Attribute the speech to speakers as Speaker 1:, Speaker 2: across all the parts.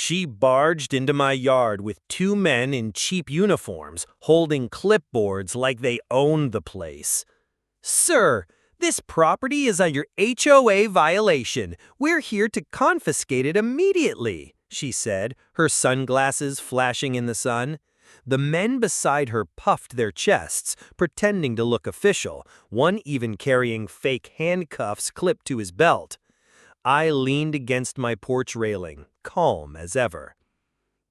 Speaker 1: She barged into my yard with two men in cheap uniforms holding clipboards like they owned the place. "Sir, this property is under HOA violation. We're here to confiscate it immediately," she said, her sunglasses flashing in the sun. The men beside her puffed their chests, pretending to look official, one even carrying fake handcuffs clipped to his belt. I leaned against my porch railing, calm as ever.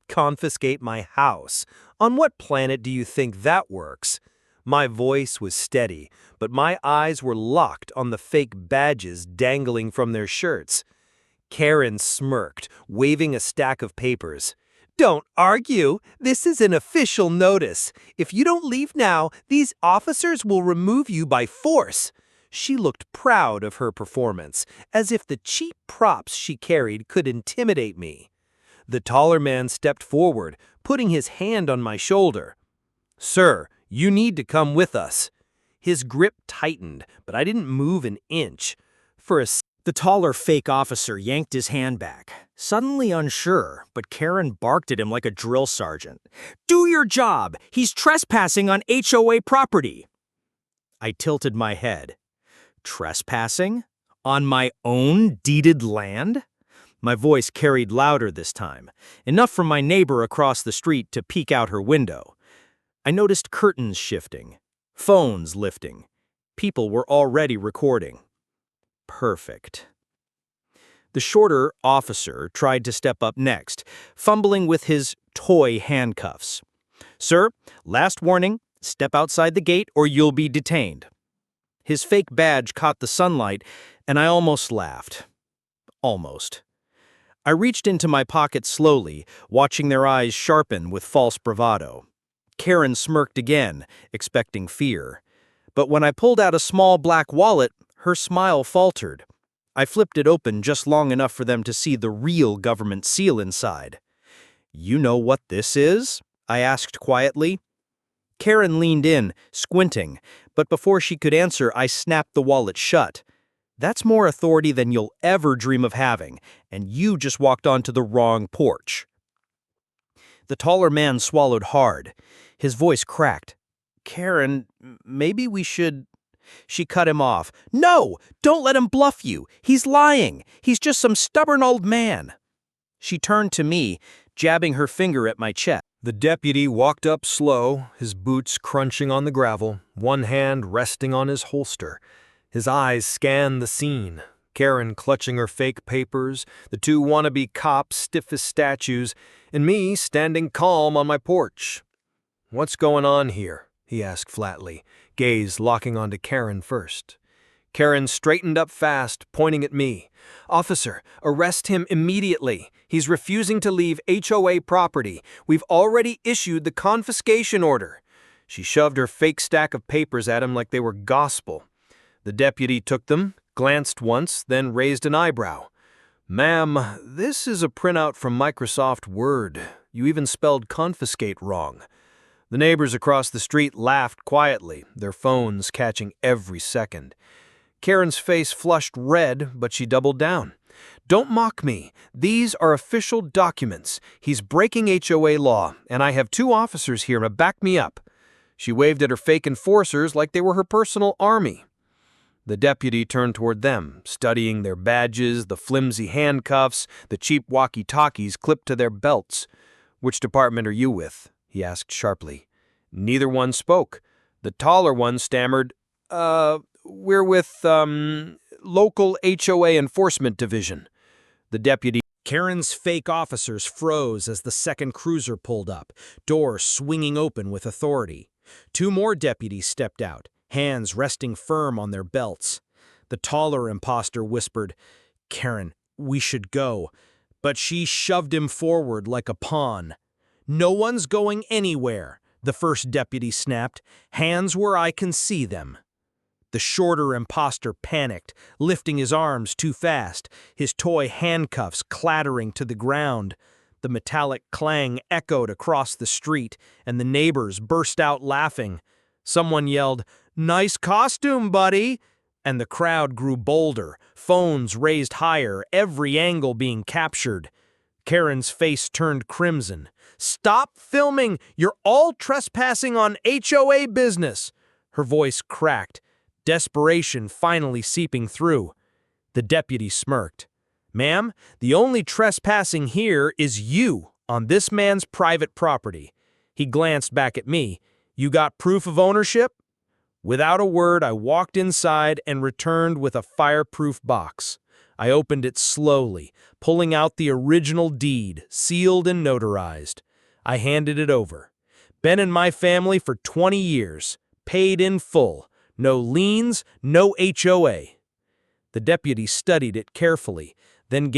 Speaker 1: "Confiscate my house? On what planet do you think that works?" My voice was steady, but my eyes were locked on the fake badges dangling from their shirts. Karen smirked, waving a stack of papers. "Don't argue. This is an official notice. If you don't leave now, these officers will remove you by force." She looked proud of her performance, as if the cheap props she carried could intimidate me. The taller man stepped forward, putting his hand on my shoulder. "Sir, you need to come with us." His grip tightened, but I didn't move an inch. The taller fake officer yanked his hand back, suddenly unsure, but Karen barked at him like a drill sergeant. "Do your job! He's trespassing on HOA property!" I tilted my head. Trespassing? On my own deeded land? My voice carried louder this time, enough for my neighbor across the street to peek out her window. I noticed curtains shifting, phones lifting. People were already recording. Perfect. The shorter officer tried to step up next, fumbling with his toy handcuffs. "Sir, last warning, step outside the gate or you'll be detained." His fake badge caught the sunlight, and I almost laughed. Almost. I reached into my pocket slowly, watching their eyes sharpen with false bravado. Karen smirked again, expecting fear. But when I pulled out a small black wallet, her smile faltered. I flipped it open just long enough for them to see the real government seal inside. "You know what this is?" I asked quietly. Karen leaned in, squinting, but before she could answer, I snapped the wallet shut. "That's more authority than you'll ever dream of having, and you just walked onto the wrong porch." The taller man swallowed hard. His voice cracked. "Karen, maybe we should—" She cut him off. "No! Don't let him bluff you! He's lying! He's just some stubborn old man!" She turned to me, jabbing her finger at my chest.
Speaker 2: The deputy walked up slow, his boots crunching on the gravel, one hand resting on his holster. His eyes scanned the scene. Karen clutching her fake papers, the two wannabe cops stiff as statues, and me standing calm on my porch. "What's going on here?" he asked flatly, gaze locking onto Karen first. Karen straightened up fast, pointing at me. "Officer, arrest him immediately. He's refusing to leave HOA property. We've already issued the confiscation order." She shoved her fake stack of papers at him like they were gospel. The deputy took them, glanced once, then raised an eyebrow. "Ma'am, this is a printout from Microsoft Word. You even spelled confiscate wrong." The neighbors across the street laughed quietly, their phones catching every second. Karen's face flushed red, but she doubled down. "Don't mock me. These are official documents. He's breaking HOA law, and I have two officers here to back me up." She waved at her fake enforcers like they were her personal army. The deputy turned toward them, studying their badges, the flimsy handcuffs, the cheap walkie-talkies clipped to their belts. "Which department are you with?" he asked sharply. Neither one spoke. The taller one stammered, "We're with, local HOA enforcement division." The deputy. Karen's fake officers froze as the second cruiser pulled up, door swinging open with authority. Two more deputies stepped out, hands resting firm on their belts. The taller imposter whispered, "Karen, we should go." But she shoved him forward like a pawn. "No one's going anywhere," the first deputy snapped, "hands where I can see them." The shorter imposter panicked, lifting his arms too fast, his toy handcuffs clattering to the ground. The metallic clang echoed across the street, and the neighbors burst out laughing. Someone yelled, "Nice costume, buddy!" And the crowd grew bolder, phones raised higher, every angle being captured.
Speaker 1: Karen's face turned crimson. "Stop filming! You're all trespassing on HOA business!" Her voice cracked, desperation finally seeping through. The deputy smirked. "Ma'am, the only trespassing here is you on this man's private property." He glanced back at me. "You got proof of ownership?" Without a word, I walked inside and returned with a fireproof box. I opened it slowly, pulling out the original deed, sealed and notarized. I handed it over. "Been in my family for 20 years, paid in full, no liens, no HOA." The deputy studied it carefully, then gave